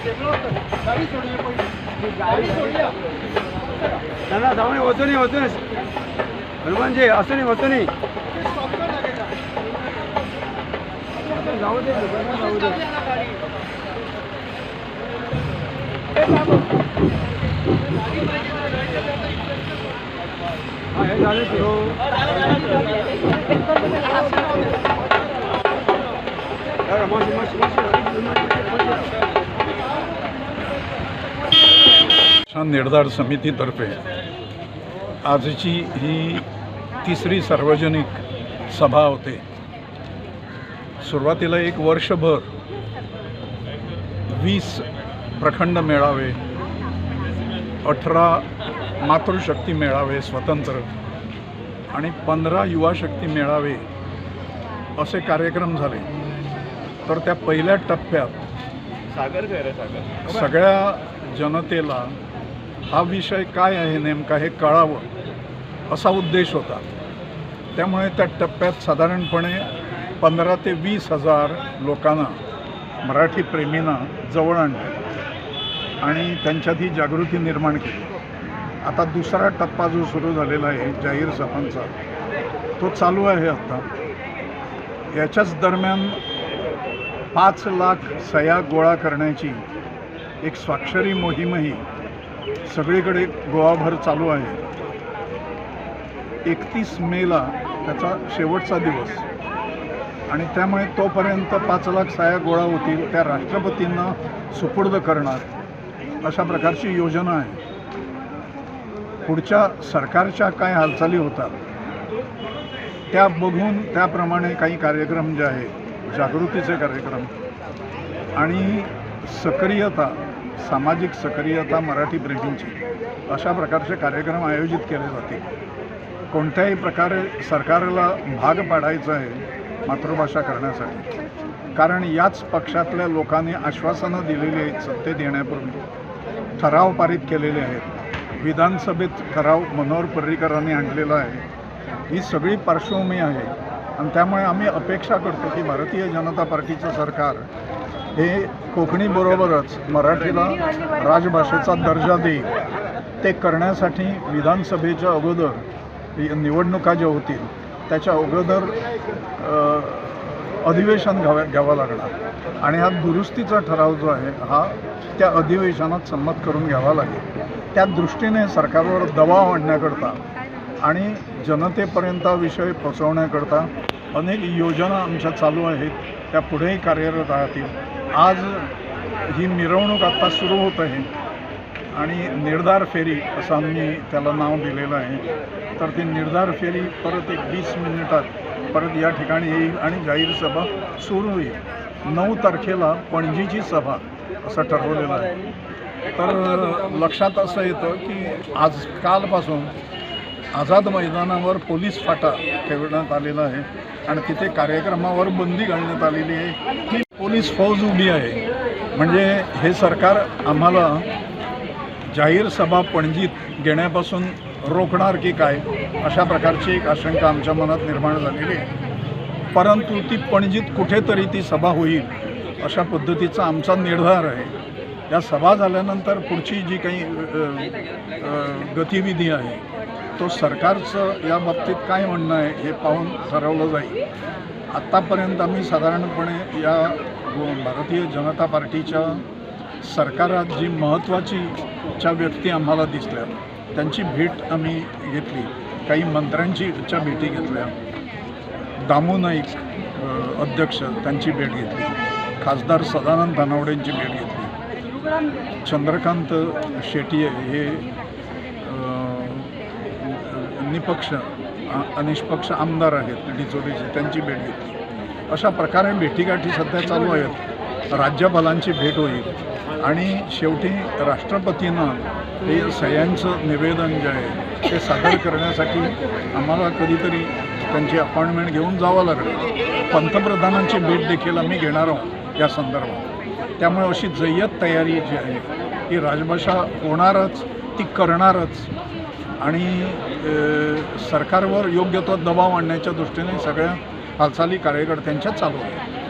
ना जाऊ होतो नाही हनुमानजी असं नाही होतं नाही जाऊ दे जाऊ दे हे झाले निर्धार समितीतर्फे आजची ही तिसरी सार्वजनिक सभा होते। सुरुवातीला एक वर्षभर 20 प्रखंड मेळावे, 18 मातृशक्ती मेळावे स्वतंत्र आणि 15 युवा शक्ती मेळावे असे कार्यक्रम झाले। तर त्या पहिल्या टप्प्यात सगळ्या जनतेला हा विषय काय आहे नेमका हे कळावं असा उद्देश होता। त्यामुळे त्या टप्प्यात साधारणपणे 15 ते 20 हजार लोकांना, मराठी प्रेमींना जवळ आणले आणि त्यांच्यात ही जागृती निर्माण केली। आता दुसरा टप्पा जो सुरू झालेला आहे जाहीर सभांचा, तो चालू आहे आता। याच्याच दरम्यान 5 लाख सह्या गोळा करण्याची एक स्वाक्षरी मोहीमही सगळीकडे गोवाभर चालू आहे। 31 मेला त्याचा शेवटचा दिवस आणि त्यामुळे तोपर्यंत 5 लाख सह्या गोळा होतील, त्या राष्ट्रपतींना सुपूर्द करणार अशा प्रकारची योजना आहे। पुढच्या सरकारच्या काय हालचाली होतात त्या बघून त्याप्रमाणे काही कार्यक्रम जे आहेत, जागृतीचे कार्यक्रम आणि सक्रियता, सामाजिक सक्रियता मराठी प्रेमींची, अशा प्रकारचे कार्यक्रम आयोजित केले जातील। कोणत्याही प्रकारे सरकारला भाग पाडायचं आहे मातृभाषा करण्यासाठी, कारण याच पक्षातल्या लोकांनी आश्वासनं दिलेली आहेत। सत्तेत येण्यापूर्वी ठराव पारित केलेले आहेत, विधानसभेत ठराव मनोहर पर्रीकरांनी आणलेला आहे। ही सगळी पार्श्वभूमी आहे आणि त्यामुळे आम्ही अपेक्षा करतो की भारतीय जनता पार्टीचं सरकार हे कोकणीबरोबरच मराठीला राजभाषेचा दर्जा देईल। ते करण्यासाठी विधानसभेच्या अगोदर निवडणुका ज्या होतील त्याच्या अगोदर अधिवेशन घ्यावं लागणार आणि हा दुरुस्तीचा ठराव जो आहे हा त्या अधिवेशनात संमत करून घ्यावा लागेल। त्या दृष्टीने सरकारवर दबाव आणण्याकरता आणि जनतेपर्यंत विषय पोचवण्याकरता अनेक योजना आमच्या चालू आहेत, त्या पुढेही कार्यरत राहतील। आज ही मिरवणूक आत्ता सुरू होत आहे आणि निर्धार फेरी असं आम्ही त्याला नाव दिलेलं आहे। तर ती निर्धार फेरी परत एक 20 मिनिटात परत या ठिकाणी येईल आणि जाहीर सभा सुरू होईल। 9 तारखेला पणजीची सभा असं ठरवलेलं आहे। तर लक्षात असं येतं की आज कालपासून आझाद मैदानावर पोलीस फाटा ठेवण्यात आलेला आहे आणि तिथे कार्यक्रमावर बंदी घालण्यात आलेली आहे। ती पोलीस फौज उभी आहे। म्हणजे हे सरकार आम्हाला जाहीर सभा पणजीत घेण्यापासून रोखणार की काय अशा प्रकारची एक आशंका आमच्या मनात निर्माण झालेली आहे। परंतु ती पणजीत कुठेतरी ती सभा होईल अशा पद्धतीचा आमचा निर्धार आहे। या सभा झाल्यानंतर पुढची जी काही गतिविधी आहे तो सरकारचं या बाबतीत काय म्हणणं आहे हे पाहून ठरवलं जाईल। आत्तापर्यंत आम्ही साधारणपणे या भारतीय जनता पार्टीच्या सरकारात जी महत्त्वाच्या व्यक्ती आम्हाला दिसल्या त्यांची भेट आम्ही घेतली। काही मंत्र्यांच्या भेटी घेतल्या, दामू नाईक अध्यक्ष त्यांची भेट घेतली, खासदार सदानंद धानावडेंची भेट घेतली, चंद्रकांत शेट्ये हे निष्पक्ष आमदार आहेत डिचोलीचे, त्यांची भेट घेतली। अशा प्रकारे भेटीगाठी सध्या चालू आहेत। राज्यपालांची भेट होईल आणि शेवटी राष्ट्रपतींना हे सह्यांचं निवेदन जे आहे ते सादर करण्यासाठी आम्हाला कधीतरी त्यांची अपॉइंटमेंट घेऊन जावं लागेल। पंतप्रधानांची भेट देखील आम्ही घेणार आहोत या संदर्भात। त्यामुळे अशी जय्यत तयारी जी आहे ती राजभाषा होणारच, ती करणारच आणि सरकारवर योग्य तो दबाव आणण्याच्या दृष्टीने सगळ्या हालचाली कार्यकर्त्यांच्या चालू आहेत।